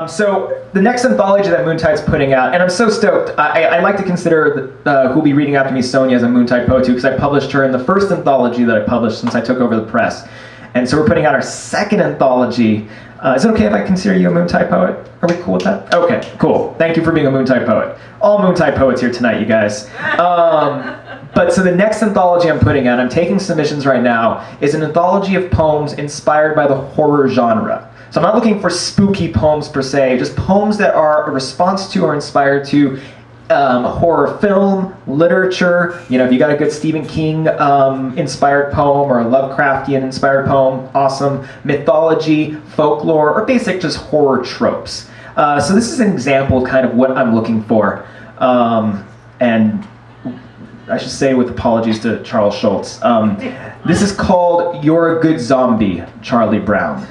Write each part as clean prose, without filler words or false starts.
So the next anthology that Moontide's putting out, and I'm so stoked. I like to consider who'll be reading after me, Sonia, as a Moontide poet too, because I published her in the first anthology that I published since I took over the press. And so we're putting out our second anthology. Is it okay if I consider you a Moontide poet? Are we cool with that? Okay, cool. Thank you for being a Moontide poet. All Moontide poets here tonight, you guys. But so the next anthology I'm putting out, I'm taking submissions right now, is an anthology of poems inspired by the horror genre. So I'm not looking for spooky poems per se, just poems that are a response to or inspired to horror film, literature. You know, if you got a good Stephen King inspired poem or a Lovecraftian inspired poem, awesome. Mythology, folklore, or basic just horror tropes. So this is an example of kind of what I'm looking for. And I should say, with apologies to Charles Schultz, this is called You're a Good Zombie, Charlie Brown.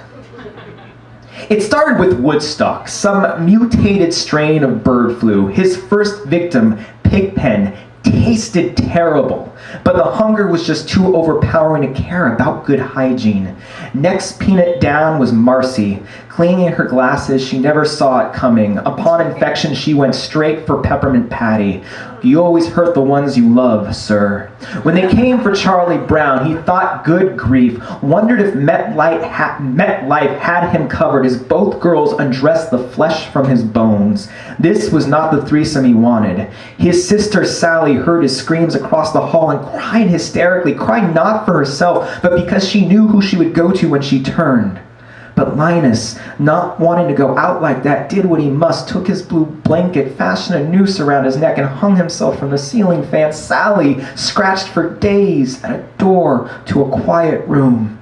It started with Woodstock, some mutated strain of bird flu. His first victim, Pigpen, tasted terrible, but the hunger was just too overpowering to care about good hygiene. Next peanut down was Marcy. Cleaning her glasses, she never saw it coming. Upon infection, she went straight for Peppermint Patty. You always hurt the ones you love, sir. When they came for Charlie Brown, he thought, good grief, wondered if MetLife had him covered as both girls undressed the flesh from his bones. This was not the threesome he wanted. His sister Sally heard his screams across the hall and cried hysterically, cried not for herself, but because she knew who she would go to when she turned. But Linus, not wanting to go out like that, did what he must, took his blue blanket, fashioned a noose around his neck, and hung himself from the ceiling fan. Sally scratched for days at a door to a quiet room.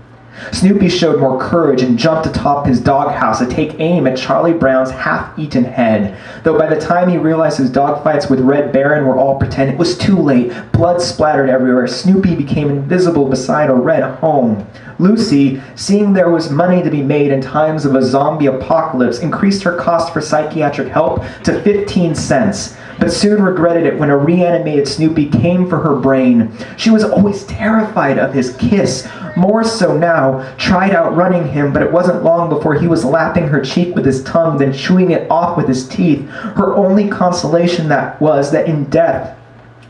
Snoopy showed more courage and jumped atop his doghouse to take aim at Charlie Brown's half-eaten head. Though by the time he realized his dogfights with Red Baron were all pretend, it was too late. Blood splattered everywhere. Snoopy became invisible beside a red home. Lucy, seeing there was money to be made in times of a zombie apocalypse, increased her cost for psychiatric help to 15 cents, but soon regretted it when a reanimated Snoopy came for her brain. She was always terrified of his kiss, more so now, tried outrunning him, but it wasn't long before he was lapping her cheek with his tongue, then chewing it off with his teeth. Her only consolation was that in death,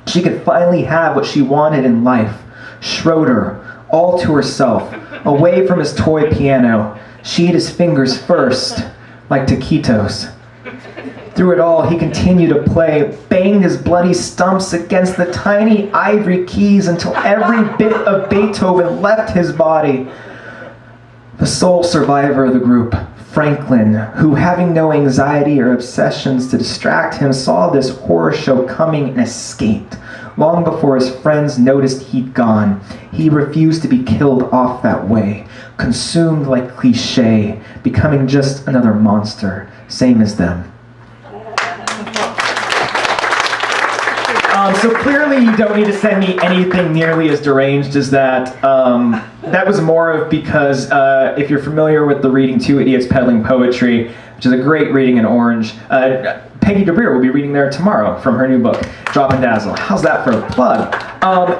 she could finally have what she wanted in life. Schroeder, all to herself, away from his toy piano. She ate his fingers first, like taquitos. Through it all, he continued to play, banged his bloody stumps against the tiny ivory keys until every bit of Beethoven left his body. The sole survivor of the group, Franklin, who, having no anxiety or obsessions to distract him, saw this horror show coming and escaped. Long before his friends noticed he'd gone, he refused to be killed off that way, consumed like cliché, becoming just another monster, same as them. So clearly you don't need to send me anything nearly as deranged as that. That was more of because if you're familiar with the reading Two Idiots Peddling Poetry, which is a great reading in Orange, Peggy DeBreer will be reading there tomorrow from her new book, Drop and Dazzle. How's that for a plug?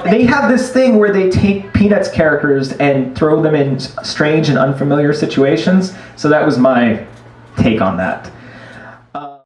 They have this thing where they take Peanuts characters and throw them in strange and unfamiliar situations, so that was my take on that.